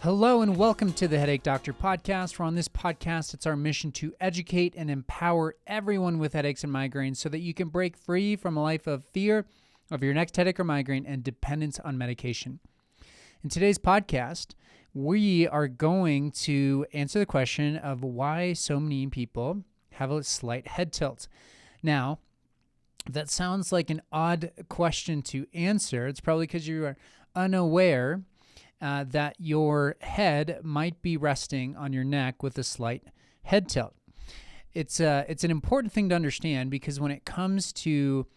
Hello and welcome to the Headache Doctor podcast, where on this podcast, it's our mission to educate and empower everyone with headaches and migraines so that you can break free from a life of fear of your next headache or migraine and dependence on medication. In today's podcast, we are going to answer the question of why so many people have a slight head tilt. Now, that sounds like an odd question to answer. It's probably because you are unaware that your head might be resting on your neck with a slight head tilt. It's an important thing to understand because when it comes to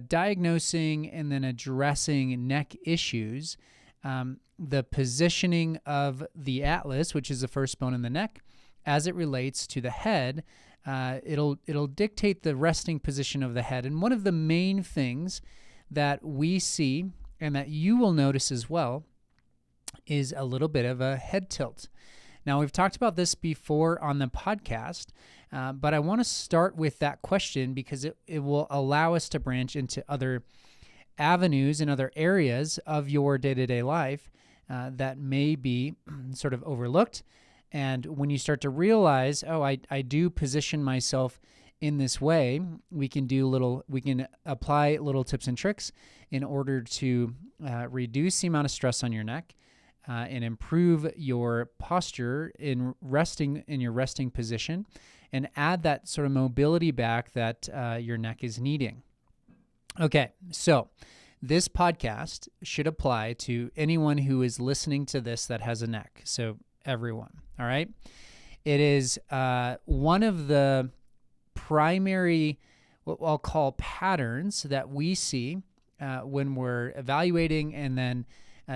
diagnosing and then addressing neck issues, the positioning of the atlas, which is the first bone in the neck, as it relates to the head, it'll dictate the resting position of the head. And one of the main things that we see and that you will notice as well is a little bit of a head tilt. Now, we've talked about this before on the podcast, but I want to start with that question because it will allow us to branch into other avenues and other areas of your day-to-day life that may be sort of overlooked. And when you start to realize, I do position myself in this way, we can apply little tips and tricks in order to reduce the amount of stress on your neck and improve your posture in your resting position and add that sort of mobility back that your neck is needing. Okay, so this podcast should apply to anyone who is listening to this that has a neck. So everyone, all right? It is one of the primary, what I'll call patterns that we see when we're evaluating and then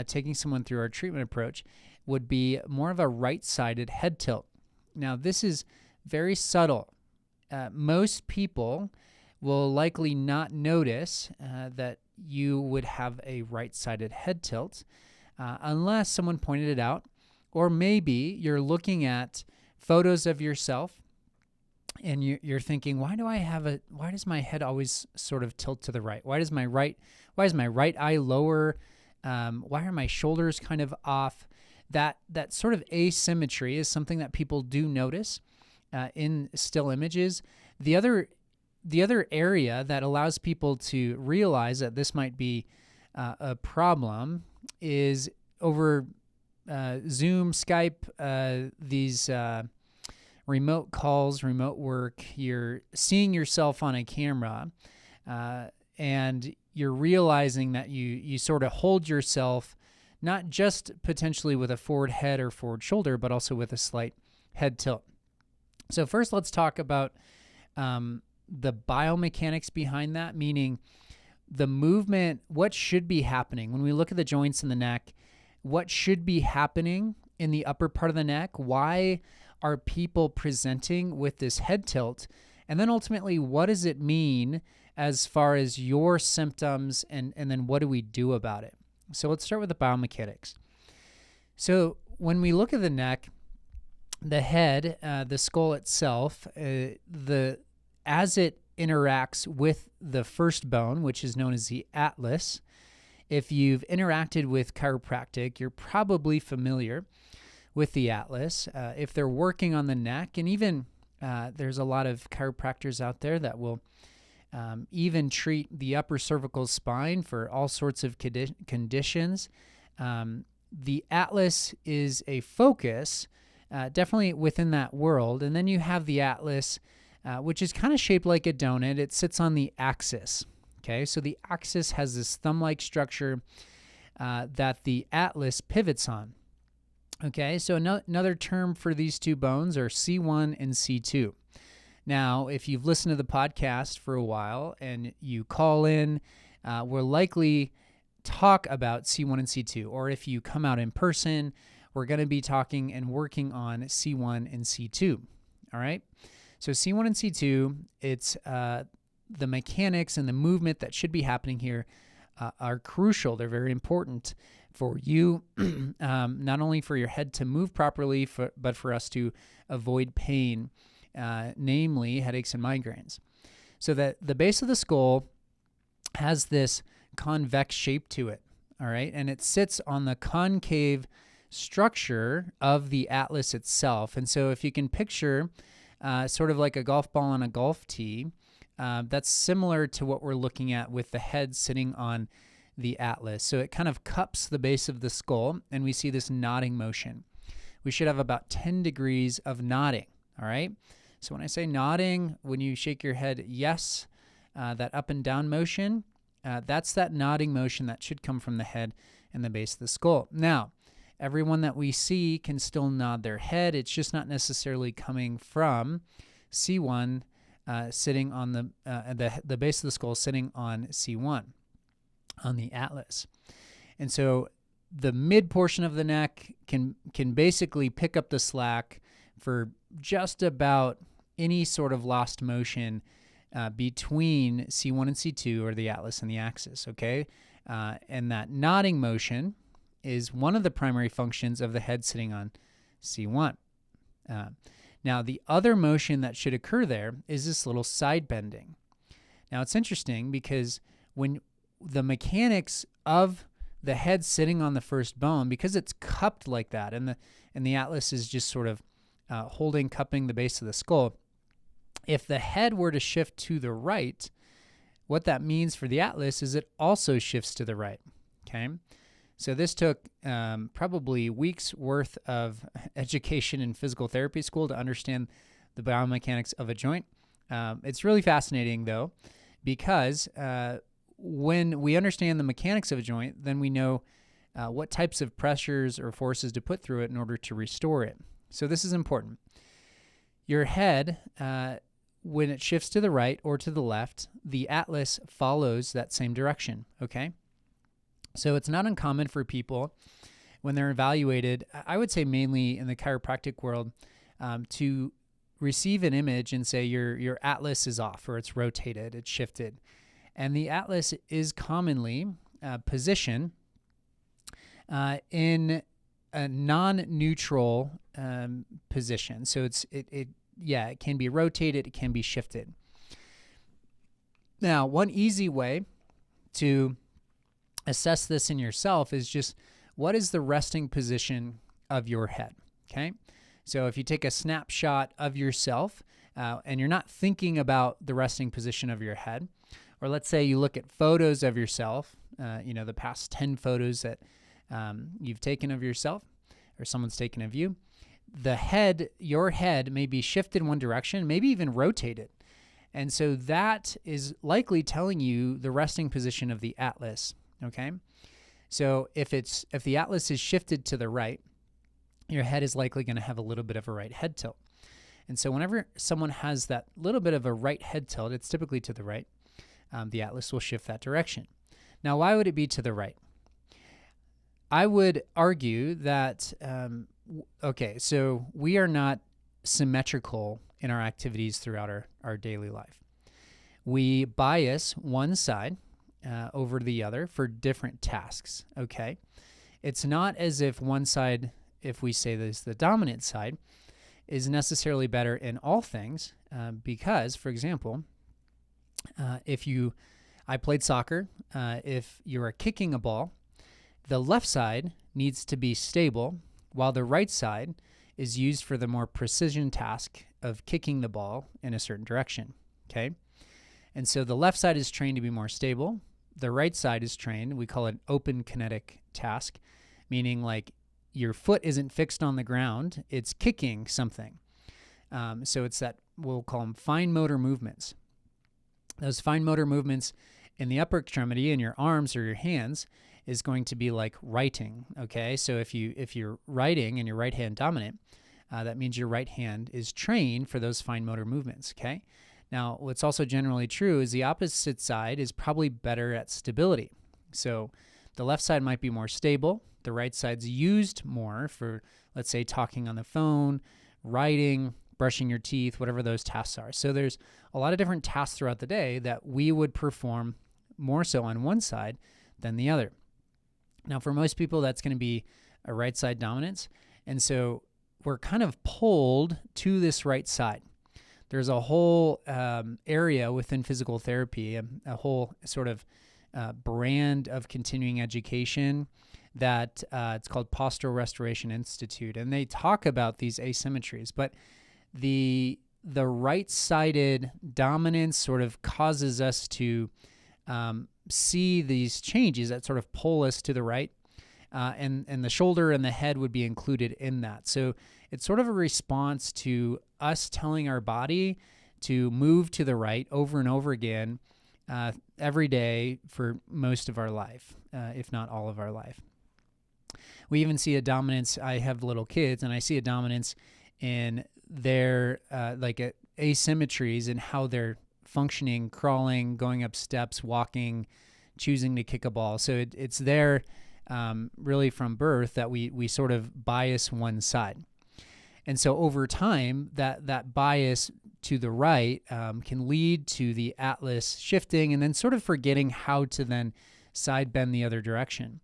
taking someone through our treatment approach would be more of a right-sided head tilt. Now, this is very subtle. Most people will likely not notice that you would have a right-sided head tilt unless someone pointed it out, or maybe you're looking at photos of yourself and you're thinking, why does my head always sort of tilt to the right? Why is my right eye lower? Why are my shoulders kind of off? That sort of asymmetry is something that people do notice in still images. The other area that allows people to realize that this might be a problem is over Zoom, Skype, these remote calls, remote work. You're seeing yourself on a camera, and you're realizing that you sort of hold yourself not just potentially with a forward head or forward shoulder, but also with a slight head tilt. So first, let's talk about the biomechanics behind that, meaning the movement, what should be happening. When we look at the joints in the neck, what should be happening in the upper part of the neck? Why are people presenting with this head tilt? And then ultimately, what does it mean as far as your symptoms, and then what do we do about it? So let's start with the biomechanics. So when we look at the neck, the head, the skull itself, as it interacts with the first bone, which is known as the atlas, if you've interacted with chiropractic, you're probably familiar with the atlas. If they're working on the neck, and even there's a lot of chiropractors out there that will even treat the upper cervical spine for all sorts of conditions. The atlas is a focus, definitely within that world. And then you have the atlas, which is kind of shaped like a donut. It sits on the axis. Okay, so the axis has this thumb-like structure that the atlas pivots on. Okay, so another term for these two bones are C1 and C2. Now, if you've listened to the podcast for a while and you call in, we'll likely talk about C1 and C2. Or if you come out in person, we're going to be talking and working on C1 and C2. All right? So C1 and C2, it's the mechanics and the movement that should be happening here are crucial. They're very important for you, not only for your head to move properly, but for us to avoid pain, namely headaches and migraines. So that the base of the skull has this convex shape to it, all right? And it sits on the concave structure of the atlas itself. And so if you can picture sort of like a golf ball on a golf tee, that's similar to what we're looking at with the head sitting on the atlas. So it kind of cups the base of the skull, and we see this nodding motion. We should have about 10 degrees of nodding, all right? So when I say nodding, when you shake your head yes, that up and down motion, that's that nodding motion that should come from the head and the base of the skull. Now, everyone that we see can still nod their head. It's just not necessarily coming from C1 sitting on the base of the skull sitting on C1 on the atlas. And so the mid portion of the neck can basically pick up the slack for just about any sort of lost motion between C1 and C2, or the atlas and the axis, okay? And that nodding motion is one of the primary functions of the head sitting on C1. Now, the other motion that should occur there is this little side bending. Now, it's interesting because when the mechanics of the head sitting on the first bone, because it's cupped like that, and the atlas is just sort of cupping the base of the skull, if the head were to shift to the right, what that means for the atlas is it also shifts to the right, okay? So this took probably weeks worth of education in physical therapy school to understand the biomechanics of a joint. It's really fascinating, though, because when we understand the mechanics of a joint, then we know what types of pressures or forces to put through it in order to restore it. So this is important. Your head, when it shifts to the right or to the left, the atlas follows that same direction, okay? So it's not uncommon for people when they're evaluated, I would say mainly in the chiropractic world, to receive an image and say your atlas is off, or it's rotated, it's shifted. And the atlas is commonly positioned in a non-neutral position. So it can be rotated, it can be shifted. Now, one easy way to assess this in yourself is just, what is the resting position of your head, okay? So if you take a snapshot of yourself and you're not thinking about the resting position of your head, or let's say you look at photos of yourself, the past 10 photos that you've taken of yourself or someone's taken of you, your head may be shifted in one direction, maybe even rotated. And so that is likely telling you the resting position of the atlas, okay? So if the atlas is shifted to the right, your head is likely going to have a little bit of a right head tilt. And so whenever someone has that little bit of a right head tilt, it's typically to the right, the atlas will shift that direction. Now, why would it be to the right? I would argue that, so we are not symmetrical in our activities throughout our daily life. We bias one side over the other for different tasks, okay? It's not as if one side, if we say this, the dominant side, is necessarily better in all things because, for example, I played soccer, if you are kicking a ball, the left side needs to be stable while the right side is used for the more precision task of kicking the ball in a certain direction, okay? And so the left side is trained to be more stable. The right side is trained, we call it an open kinetic task, meaning like your foot isn't fixed on the ground, it's kicking something. So it's that, we'll call them fine motor movements. Those fine motor movements in the upper extremity, in your arms or your hands, is going to be like writing, okay? So if you're writing and your right hand dominant, that means your right hand is trained for those fine motor movements, okay? Now, what's also generally true is the opposite side is probably better at stability. So the left side might be more stable. The right side's used more for, let's say, talking on the phone, writing, brushing your teeth, whatever those tasks are. So there's a lot of different tasks throughout the day that we would perform more so on one side than the other. Now, for most people, that's going to be a right side dominance. And so we're kind of pulled to this right side. There's a whole area within physical therapy, a whole sort of brand of continuing education that it's called Postural Restoration Institute, and they talk about these asymmetries. But the right-sided dominance sort of causes us to see these changes that sort of pull us to the right, and the shoulder and the head would be included in that. So it's sort of a response to us telling our body to move to the right over and over again every day for most of our life, if not all of our life. We even see a dominance. I have little kids, and I see a dominance in their asymmetries in how they're functioning, crawling, going up steps, walking, choosing to kick a ball. So it's there really from birth that we sort of bias one side. And so over time, that bias to the right can lead to the atlas shifting and then sort of forgetting how to then side bend the other direction.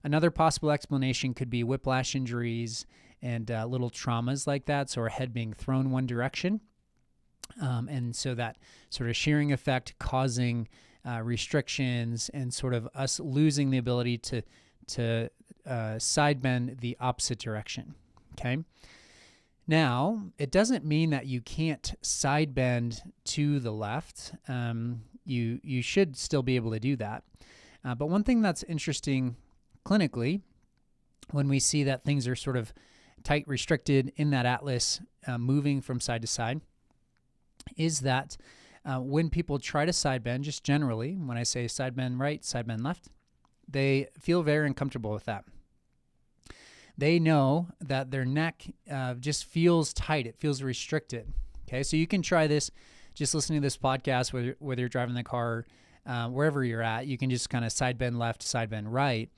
Another possible explanation could be whiplash injuries and little traumas like that, so our head being thrown one direction. And so that sort of shearing effect causing restrictions and sort of us losing the ability to side bend the opposite direction, okay? Now, it doesn't mean that you can't side bend to the left. You should still be able to do that. But one thing that's interesting clinically, when we see that things are sort of tight, restricted in that atlas, moving from side to side, is that when people try to side bend, just generally, when I say side bend right, side bend left, they feel very uncomfortable with that. They know that their neck just feels tight. It feels restricted. Okay, so you can try this just listening to this podcast, whether you're driving the car, wherever you're at, you can just kind of side bend left, side bend right.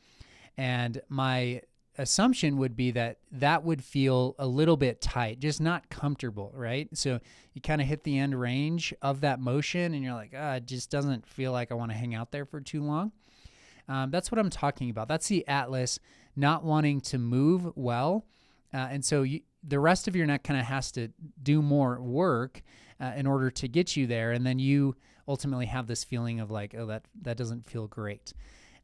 And my assumption would be that would feel a little bit tight, just not comfortable, right? So you kind of hit the end range of that motion and you're like, it just doesn't feel like I want to hang out there for too long. That's what I'm talking about. That's the atlas not wanting to move well. And so the rest of your neck kind of has to do more work in order to get you there. And then you ultimately have this feeling of like, that doesn't feel great.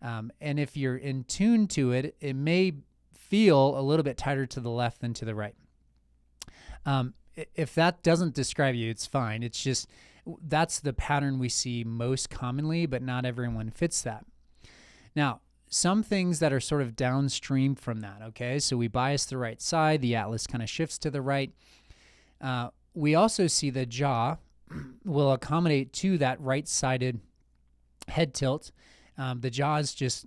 And if you're in tune to it, it may feel a little bit tighter to the left than to the right. If that doesn't describe you, it's fine. It's just, that's the pattern we see most commonly, but not everyone fits that. Now, some things that are sort of downstream from that, okay? So we bias the right side, the atlas kind of shifts to the right. We also see the jaw will accommodate to that right-sided head tilt. The jaw is just,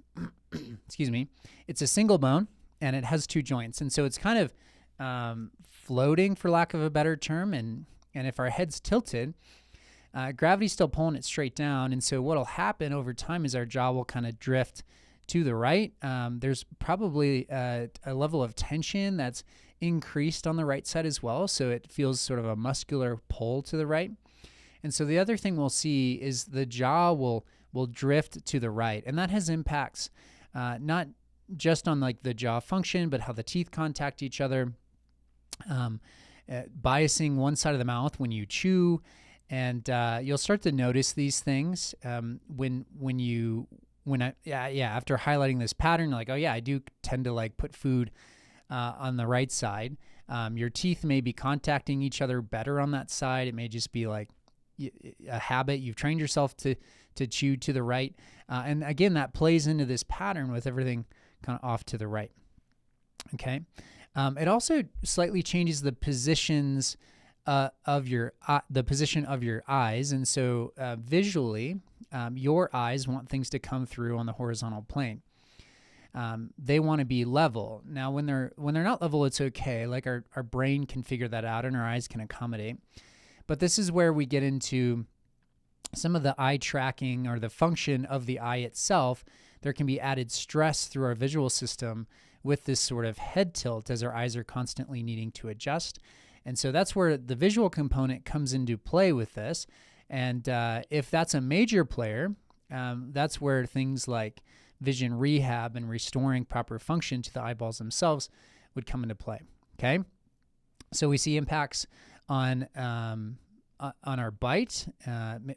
excuse me, it's a single bone and it has two joints. And so it's kind of floating, for lack of a better term. And if our head's tilted, gravity's still pulling it straight down. And so what'll happen over time is our jaw will kind of drift to the right. There's probably a level of tension that's increased on the right side as well. So it feels sort of a muscular pull to the right. And so the other thing we'll see is the jaw will drift to the right. And that has impacts not just on like the jaw function, but how the teeth contact each other, biasing one side of the mouth when you chew. And you'll start to notice these things after highlighting this pattern, like, oh yeah, I do tend to like put food on the right side. Your teeth may be contacting each other better on that side. It may just be like a habit. You've trained yourself to chew to the right. And again, that plays into this pattern with everything kind of off to the right. Okay. It also slightly changes the positions the position of your eyes. And so visually, your eyes want things to come through on the horizontal plane. They want to be level. Now, when they're not level, it's okay. Like our brain can figure that out and our eyes can accommodate. But this is where we get into some of the eye tracking or the function of the eye itself. There can be added stress through our visual system with this sort of head tilt as our eyes are constantly needing to adjust. And so that's where the visual component comes into play with this. And if that's a major player, that's where things like vision rehab and restoring proper function to the eyeballs themselves would come into play. Okay, so we see impacts on our bite,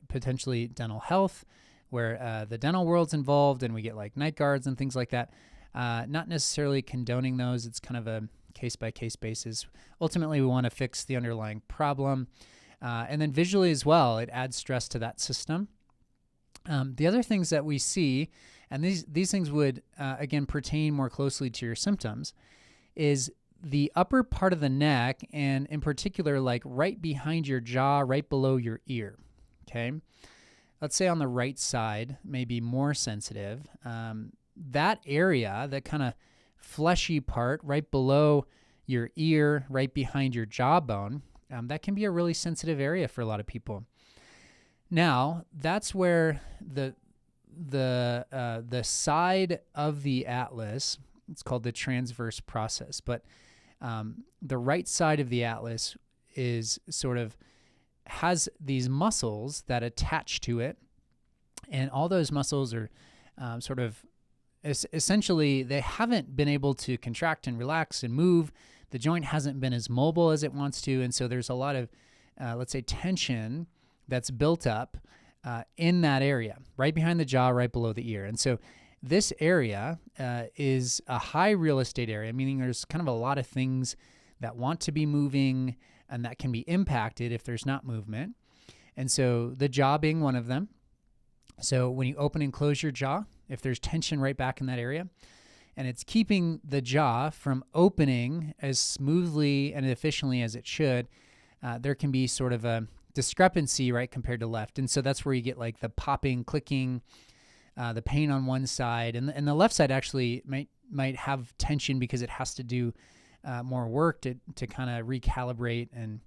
potentially dental health, where the dental world's involved, and we get like night guards and things like that. Not necessarily condoning those. It's kind of a case-by-case basis. Ultimately, we want to fix the underlying problem. And then visually as well, it adds stress to that system. The other things that we see, and these things would, again, pertain more closely to your symptoms, is the upper part of the neck, and in particular, like right behind your jaw, right below your ear, okay? Let's say on the right side, maybe more sensitive. That area, that kind of fleshy part right below your ear, right behind your jawbone, that can be a really sensitive area for a lot of people. Now, that's where the side of the atlas, it's called the transverse process, but the right side of the atlas is has these muscles that attach to it, and all those muscles are essentially, they haven't been able to contract and relax and move. The joint hasn't been as mobile as it wants to, and so there's a lot of, let's say, tension that's built up in that area, right behind the jaw, right below the ear. And so this area is a high real estate area, meaning there's kind of a lot of things that want to be moving and that can be impacted if there's not movement. And so the jaw being one of them. So when you open and close your jaw, if there's tension right back in that area, and it's keeping the jaw from opening as smoothly and efficiently as it should, there can be sort of a discrepancy, right, compared to left. And so that's where you get like the popping, clicking, the pain on one side. And the left side actually might have tension because it has to do more work to kind of recalibrate and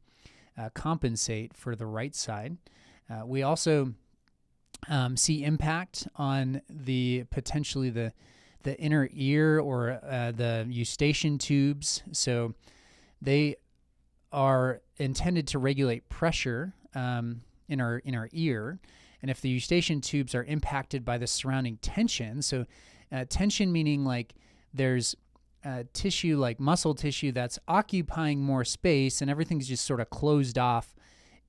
compensate for the right side. We also see impact on potentially the inner ear or the eustachian tubes. So they are intended to regulate pressure in our ear. And if the eustachian tubes are impacted by the surrounding tension, so tension meaning like there's tissue, like muscle tissue, that's occupying more space and everything's just sort of closed off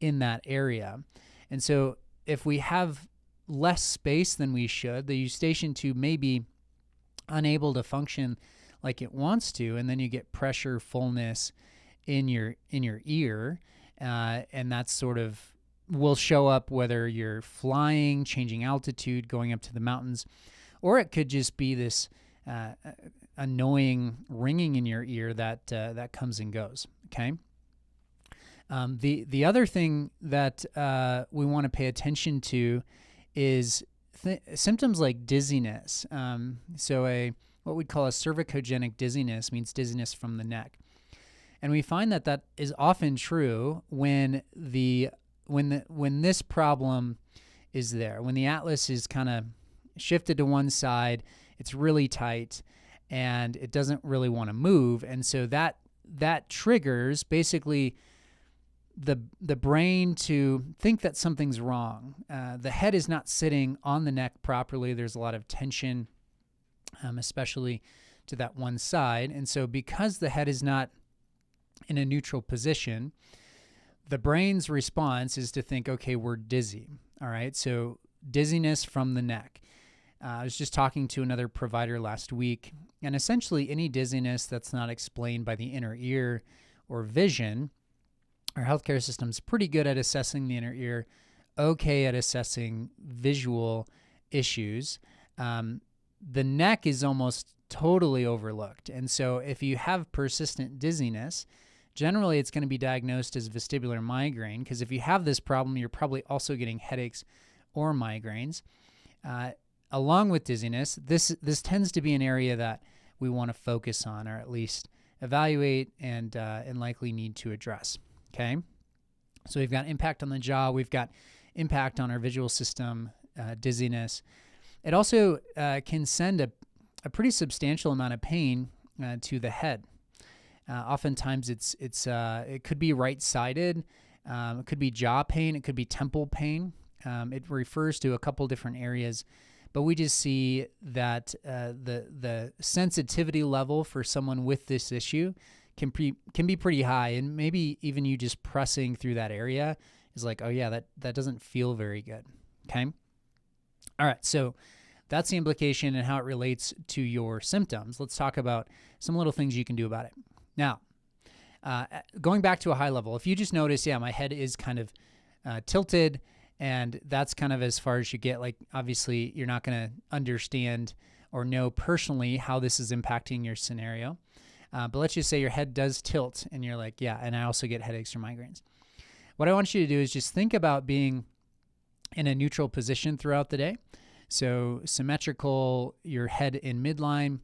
in that area. And so if we have less space than we should, the eustachian tube may be unable to function like it wants to, and then you get pressure, fullness in your ear, and that's sort of will show up whether you're flying, changing altitude, going up to the mountains, or it could just be this annoying ringing in your ear that comes and goes. Okay. The other thing that we want to pay attention to is symptoms like dizziness. So what we'd call a cervicogenic dizziness means dizziness from the neck. And we find that is often true when this problem is there, when the atlas is kind of shifted to one side, it's really tight, and it doesn't really want to move. And so that triggers basically the brain to think that something's wrong. The head is not sitting on the neck properly. There's a lot of tension, especially to that one side. And so because the head is not in a neutral position, the brain's response is to think, okay, we're dizzy. All right, so dizziness from the neck. I was just talking to another provider last week, and essentially any dizziness that's not explained by the inner ear or vision, our healthcare system's pretty good at assessing the inner ear, okay at assessing visual issues. The neck is almost totally overlooked. And so if you have persistent dizziness, generally it's going to be diagnosed as vestibular migraine, because if you have this problem, you're probably also getting headaches or migraines. Along with dizziness, this tends to be an area that we want to focus on, or at least evaluate and likely need to address. Okay, so we've got impact on the jaw, we've got impact on our visual system, dizziness. It also can send a pretty substantial amount of pain to the head. Oftentimes it could be right-sided, it could be jaw pain, it could be temple pain. It refers to a couple different areas, but we just see that the sensitivity level for someone with this issue can be pretty high, and maybe even you just pressing through that area is like, oh yeah, that doesn't feel very good. Okay. All right. So that's the implication and how it relates to your symptoms. Let's talk about some little things you can do about it. Now, going back to a high level, if you just notice, my head is kind of tilted, and that's kind of as far as you get. Like, obviously, you're not going to understand or know personally how this is impacting your scenario. But let's just say your head does tilt, and you're like, and I also get headaches or migraines. What I want you to do is just think about being in a neutral position throughout the day. So symmetrical, your head in midline.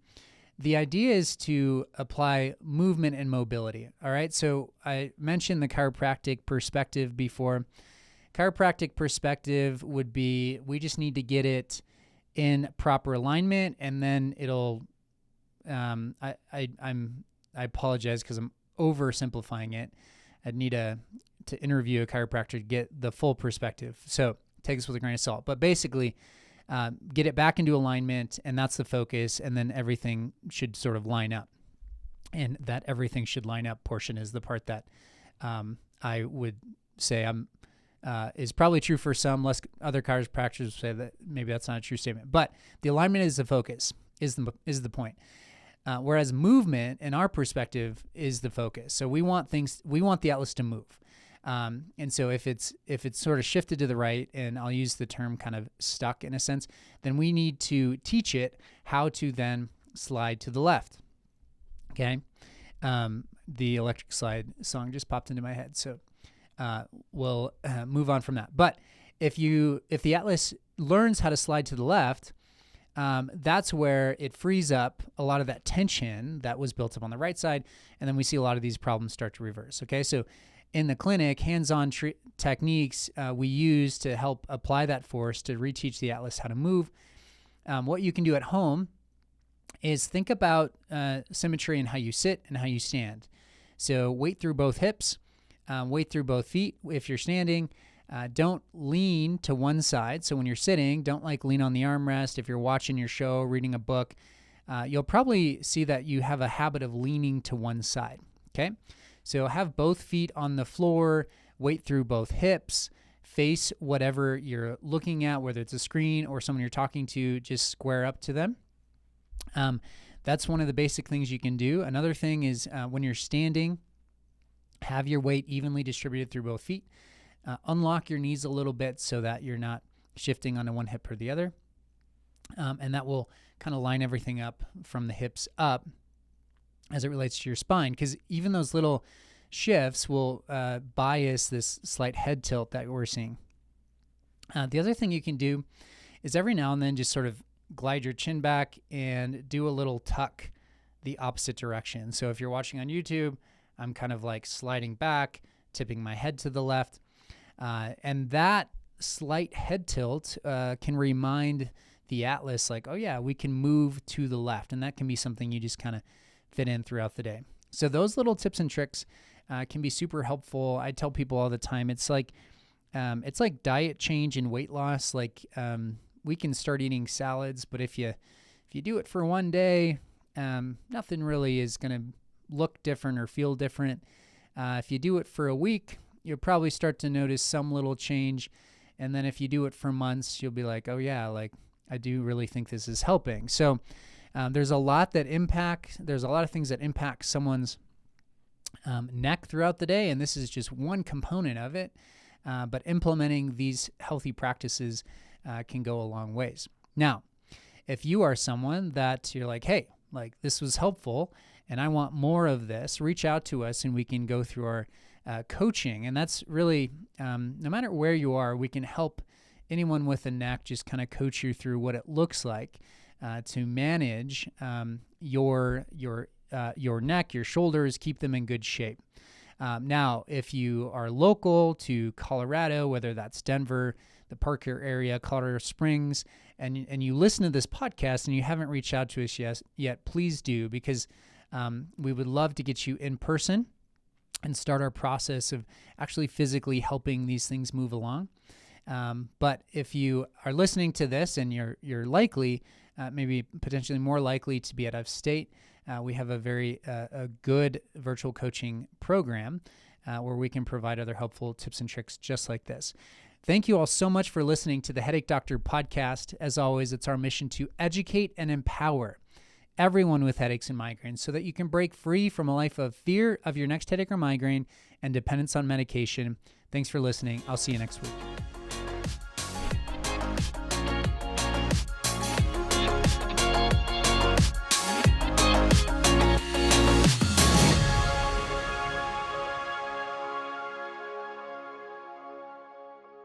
The idea is to apply movement and mobility. All right. So I mentioned the chiropractic perspective before. Chiropractic perspective would be, we just need to get it in proper alignment, and then it'll, I apologize because I'm oversimplifying it. I'd need to interview a chiropractor to get the full perspective. So take this with a grain of salt. But basically, get it back into alignment, and that's the focus, and then everything should sort of line up. And that everything should line up portion is the part that I would say is probably true for some. Less other chiropractors say that maybe that's not a true statement. But the alignment is the focus, is the point. Whereas movement, in our perspective, is the focus. So we want the atlas to move. And so if it's sort of shifted to the right, and I'll use the term kind of stuck in a sense, then we need to teach it how to then slide to the left. Okay. The Electric Slide song just popped into my head. So we'll move on from that. But if the atlas learns how to slide to the left, that's where it frees up a lot of that tension that was built up on the right side. And then we see a lot of these problems start to reverse. Okay. So in the clinic, hands-on techniques we use to help apply that force to reteach the atlas how to move. What you can do at home is think about symmetry in how you sit and how you stand. So weight through both hips, weight through both feet if you're standing. Don't lean to one side. So when you're sitting, don't lean on the armrest. If you're watching your show, reading a book, you'll probably see that you have a habit of leaning to one side. Okay. So have both feet on the floor, weight through both hips, face whatever you're looking at, whether it's a screen or someone you're talking to, just square up to them. That's one of the basic things you can do. Another thing is when you're standing, have your weight evenly distributed through both feet. Unlock your knees a little bit so that you're not shifting onto one hip or the other. And that will kind of line everything up from the hips up as it relates to your spine, because even those little shifts will bias this slight head tilt that we're seeing. The other thing you can do is every now and then just sort of glide your chin back and do a little tuck the opposite direction. So if you're watching on YouTube, I'm kind of sliding back, tipping my head to the left. And that slight head tilt can remind the atlas we can move to the left. And that can be something you just kind of fit in throughout the day. So those little tips and tricks can be super helpful. I tell people all the time, it's like diet change and weight loss. We can start eating salads, but if you do it for one day, nothing really is going to look different or feel different. If you do it for a week, you'll probably start to notice some little change. And then if you do it for months, you'll be like, I do really think this is helping. So there's a lot of things that impact someone's neck throughout the day, and this is just one component of it. But implementing these healthy practices can go a long ways. Now, if you are someone that you're hey, this was helpful and I want more of this, reach out to us and we can go through our coaching. And that's really, no matter where you are, we can help anyone with a neck just kind of coach you through what it looks like to manage your neck, your shoulders, keep them in good shape. Now, if you are local to Colorado, whether that's Denver, the Parker area, Colorado Springs, and you listen to this podcast and you haven't reached out to us yet, please do, because we would love to get you in person and start our process of actually physically helping these things move along. But if you are listening to this and you're likely, maybe potentially more likely to be out of state, we have a very a good virtual coaching program where we can provide other helpful tips and tricks just like this. Thank you all so much for listening to the Headache Doctor podcast. As always, it's our mission to educate and empower everyone with headaches and migraines so that you can break free from a life of fear of your next headache or migraine and dependence on medication. Thanks for listening. I'll see you next week.